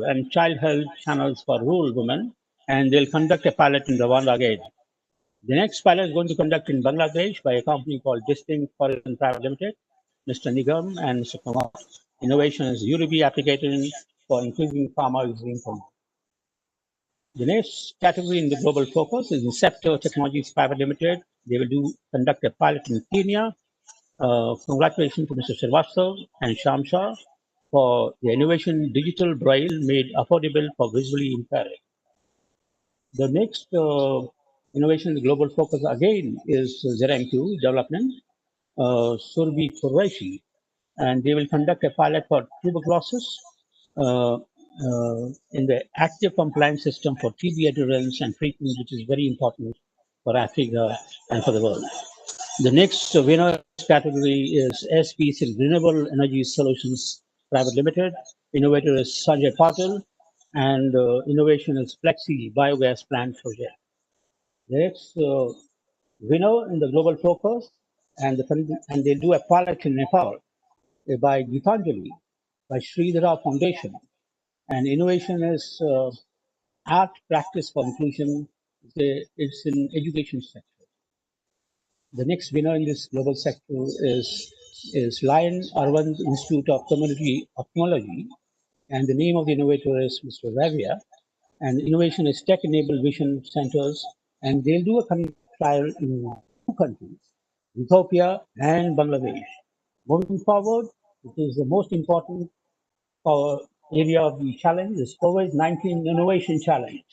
and child health channels for rural women, and they'll conduct a pilot in Rwanda again. The next pilot is going to conduct in Bangladesh by a company called Distinct Foreign Private Limited, Mr. Nigam and Mr. Kumar. Innovation is URB application for increasing farmer income. The next category in the global focus is Inceptor Technologies Private Limited. They will conduct a pilot in Kenya. Congratulations to Mr. Srivastava and Shamsha for the innovation digital braille made affordable for visually impaired. The next innovation in the global focus again is ZMQ development, Surbi Qureshi, and they will conduct a pilot for tuberculosis in the active compliance system for TB adherence and treatment, which is very important for Africa and for the world. The next winner category is SPC Renewable Energy Solutions Private Limited. Innovator is Sanjay Patil, and innovation is Flexi Biogas Plant Project. The next winner in the global focus, and they'll do a pilot in Nepal by Gitanjali, by Sridhara Foundation. And innovation is art practice for inclusion. It's in education sector. The next winner in this global sector is Lion Arvind Institute of Community Ophthalmology, and the name of the innovator is Mr. Ravia. And innovation is tech-enabled vision centers, and they'll do a trial in 2 countries, Ethiopia and Bangladesh. Moving forward, it is the most important area of the challenge, is Covid-19 Innovation Challenge.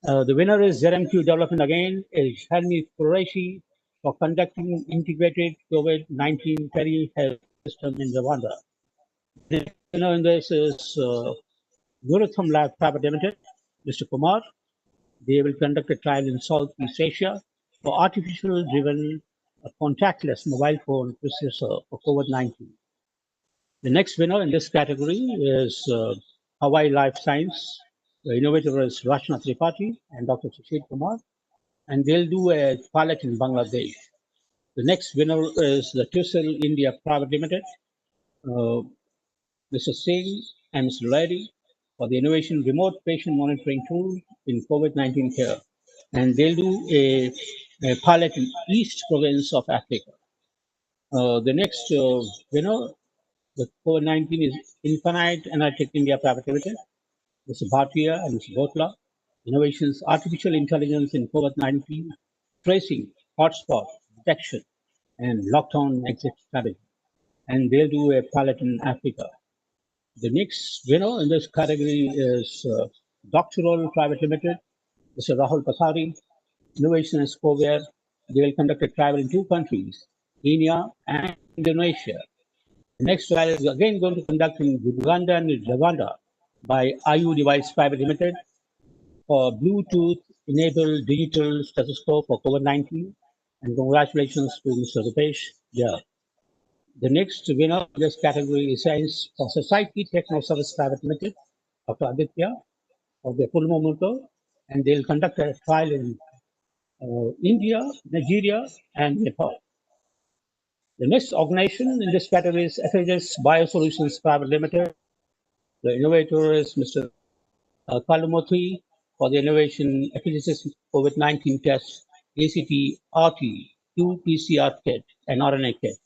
The winner is ZMQ Development again, is Helmi Qureshi for conducting integrated Covid-19 telehealth system in Rwanda. The winner in this is Gurutham Lab Private Limited, Mr. Kumar. They will conduct a trial in Southeast Asia for artificial-driven contactless mobile phone processor for COVID-19. The next winner in this category is Hawaii Life Science. The innovator is Rachna Tripathi and Dr. Sushil Kumar, and they'll do a pilot in Bangladesh. The next winner is the TUSL India Private Limited, Mr. Singh and Mr. Reddy, for the innovation remote patient monitoring tool in COVID-19 care. And they'll do a pilot in East Province of Africa. The next winner, the COVID-19 is Infinite Analytic India Private Limited, Mr. Bhatia and Mr. Botla. Innovations, artificial intelligence in COVID-19, tracing, hotspot, detection, and lockdown exit strategy. And they'll do a pilot in Africa. The next winner in this category is Doctoral Private Limited, Mr. Rahul Pasari. Innovation is COVAIR. They will conduct a trial in 2 countries, Kenya and Indonesia. The next trial is again going to conduct in Uganda and Rwanda by IU Device Private Limited for Bluetooth-enabled digital stethoscope for COVID-19. And congratulations to Mr. Rupesh. Yeah. The next winner in this category is Science for Society Techno Service Private Limited, Dr. Aditya of the Pulmomoto, and they'll conduct a trial in India, Nigeria, and Nepal. The next organization in this category is FHS Biosolutions Private Limited. The innovator is Mr. Kalumoti for the innovation efficacious COVID-19 test, ACT-RT qPCR kit, an RNA kit,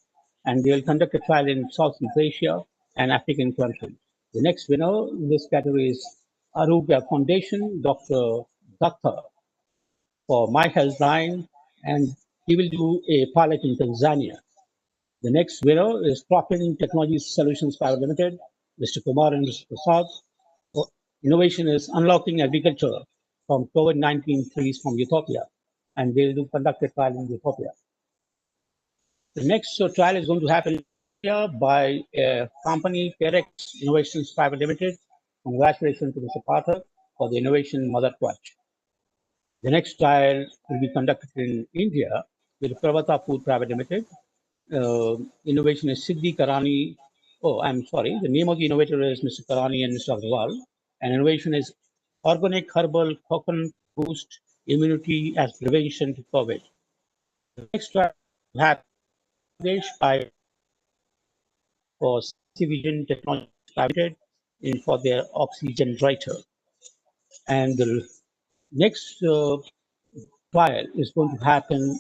and they will conduct a trial in Southeast Asia and African countries. The next winner in this category is Arugya Foundation, Dr. Datta, for My Health Line, and he will do a pilot in Tanzania. The next winner is Crofton Technology Solutions Private Limited, Mr. Kumar and Mr. Prasad. Innovation is unlocking agriculture from COVID-19 trees from Ethiopia, and they will conduct a trial in Ethiopia. The next trial is going to happen here by a company, Perex Innovations Private Limited. Congratulations to Mr. Pathak for the innovation mother clutch. The next trial will be conducted in India with Pravata Food Private Limited. Innovation is Siddhi Karani. Oh, I'm sorry. The name of the innovator is Mr. Karani and Mr. Agrawal. And innovation is Organic Herbal Coconut Boost Immunity as Prevention to COVID. The next trial will happen by for Vision Technology Private in for their oxygen writer. And the next trial is going to happen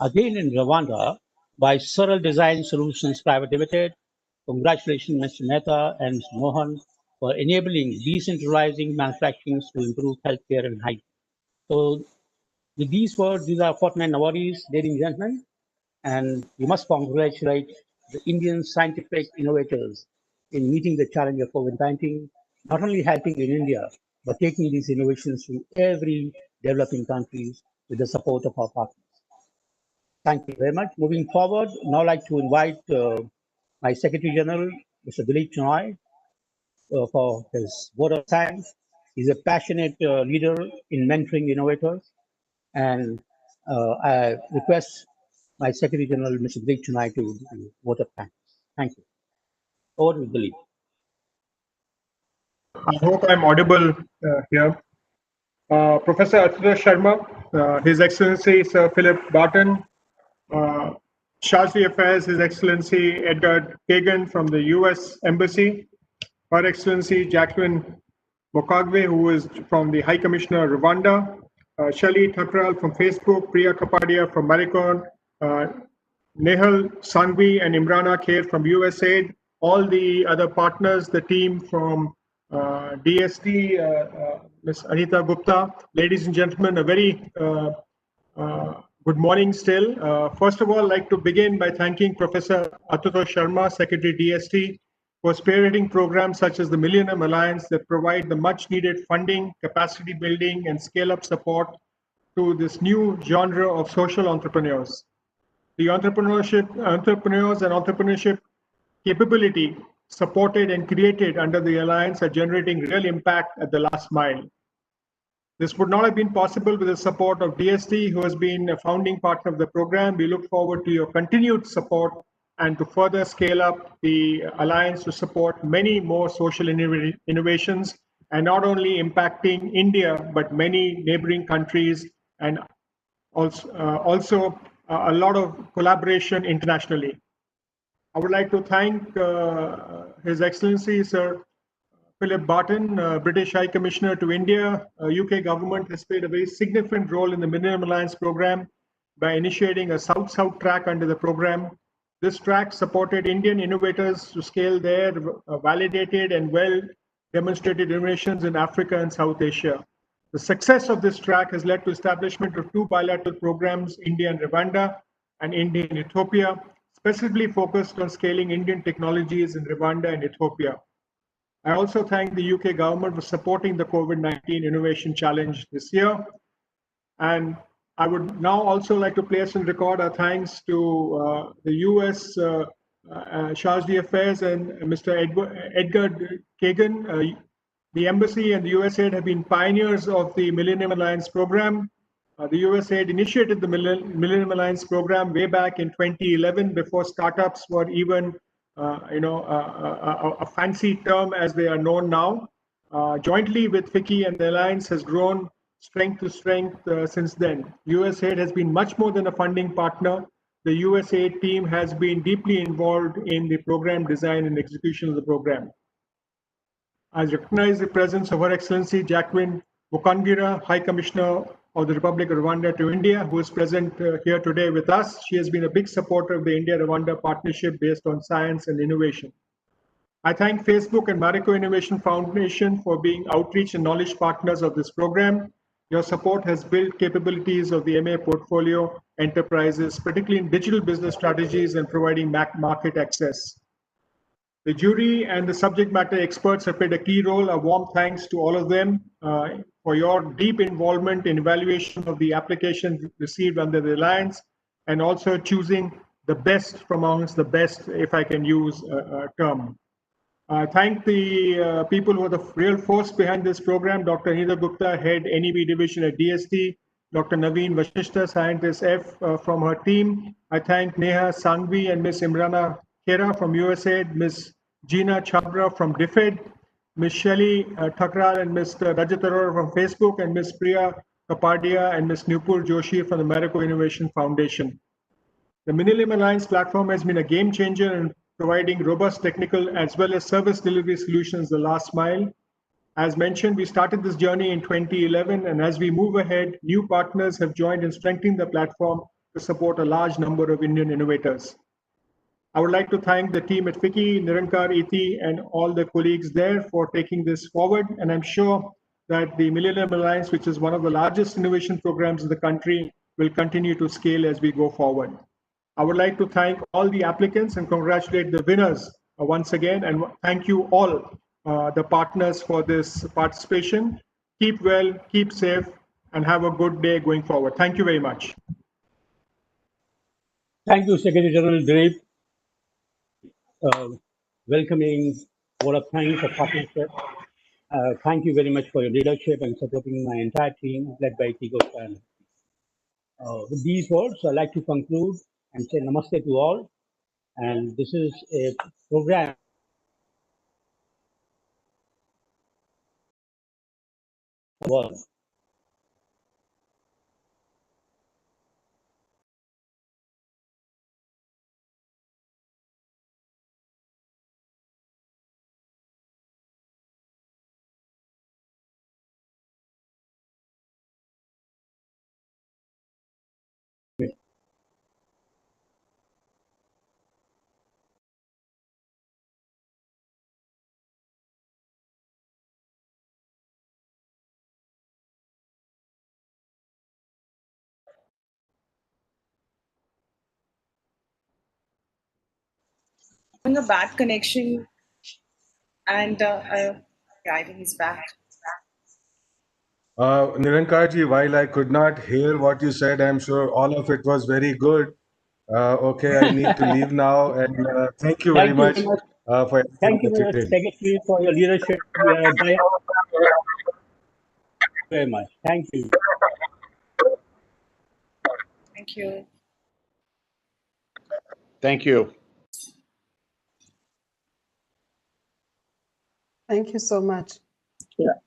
again in Rwanda by Sural Design Solutions Private Limited. Congratulations, Mr. Mehta and Mr. Mohan, for enabling decentralizing manufacturing to improve healthcare and hygiene. So, with these words, these are 49 awardees, ladies and gentlemen, and we must congratulate the Indian scientific innovators in meeting the challenge of COVID-19, not only helping in India, but taking these innovations to every developing countries with the support of our partners. Thank you very much. Moving forward, now I'd like to invite my Secretary General, Mr. Dilip Chinoy, for his vote of thanks. He's a passionate leader in mentoring innovators, and I request my Secretary General, Mr. Dilip Chinoy, to do vote of thanks. Thank you. Over to Dilip. I hope I'm audible here. Professor Atush Sharma, His Excellency Sir Philip Barton, Charge d'Affaires, His Excellency Edgar Kagan from the US Embassy, Her Excellency Jacqueline Mokagwe, who is from the High Commissioner Rwanda, Shali Thakral from Facebook, Priya Kapadia from Maricon, Nehal Sangvi and Imrana Kher from USAID, all the other partners, the team from DST, Ms. Anita Gupta. Ladies and gentlemen, a very good morning still. First of all, I'd like to begin by thanking Professor Atutosh Sharma, Secretary DST, for spearheading programs such as the Millennium Alliance that provide the much needed funding, capacity building, and scale-up support to this new genre of social entrepreneurs. The entrepreneurs and entrepreneurship capability supported and created under the Alliance are generating real impact at the last mile. This would not have been possible with the support of DST, who has been a founding partner of the program. We look forward to your continued support and to further scale up the Alliance to support many more social innovations, and not only impacting India, but many neighboring countries, and also a lot of collaboration internationally. I would like to thank His Excellency Sir Philip Barton, British High Commissioner to India. UK government has played a very significant role in the Millennium Alliance program by initiating a South-South track under the program. This track supported Indian innovators to scale their validated and well-demonstrated innovations in Africa and South Asia. The success of this track has led to establishment of 2 bilateral programs, India and Rwanda, and India and Ethiopia, specifically focused on scaling Indian technologies in Rwanda and Ethiopia. I also thank the UK government for supporting the COVID-19 Innovation Challenge this year. And I would now also like to place on record our thanks to the US Charge d'Affaires and Mr. Edgar Kagan. The Embassy and the USAID have been pioneers of the Millennium Alliance program. The USAID initiated the Millennium Alliance program way back in 2011, before startups were even a fancy term as they are known now. Jointly with FICCI and the Alliance has grown strength to strength since then. USAID has been much more than a funding partner. The USAID team has been deeply involved in the program design and execution of the program. I recognize the presence of Her Excellency Jacqueline Mukangira, High Commissioner of the Republic of Rwanda to India, who is present here today with us. She has been a big supporter of the India-Rwanda partnership based on science and innovation. I thank Facebook and Marico Innovation Foundation for being outreach and knowledge partners of this program. Your support has built capabilities of the MA portfolio enterprises, particularly in digital business strategies and providing market access. The jury and the subject matter experts have played a key role. A warm thanks to all of them for your deep involvement in evaluation of the applications received under the Alliance and also choosing the best from amongst the best, if I can use a term. Thank the people who are the real force behind this program, Dr. Anita Gupta, Head NEB Division at DST, Dr. Naveen Vashishta, Scientist F from her team. I thank Neha Sangvi and Ms. Imrana Khera from USAID, Ms. Gina Chabra from DFID, Ms. Shelly Thakral and Mr. Rajat Arora from Facebook, and Ms. Priya Kapadia and Ms. Nupur Joshi from the Marico Innovation Foundation. The Millennium Alliance platform has been a game changer in providing robust technical as well as service delivery solutions the last mile. As mentioned, we started this journey in 2011, and as we move ahead, new partners have joined in strengthening the platform to support a large number of Indian innovators. I would like to thank the team at FICCI, Nirankar, Iti, and all the colleagues there for taking this forward. And I'm sure that the Millennium Alliance, which is one of the largest innovation programs in the country, will continue to scale as we go forward. I would like to thank all the applicants and congratulate the winners once again. And thank you all, the partners, for this participation. Keep well, keep safe, and have a good day going forward. Thank you very much. Thank you, Secretary General Dilip. Welcoming vote of thanks for partnership. Thank you very much for your leadership and supporting my entire team led by Tigo Stan. With these words, I'd like to conclude and say namaste to all. And this is a program world. A bad connection, and I think he's back. Nirankarji, while I could not hear what you said, I'm sure all of it was very good. Okay, I need to leave now, and thank you very much for Thank you everything very that much, you did. Secretary, for your leadership. Very much. Thank you. Thank you. Thank you. Thank you so much. Yeah.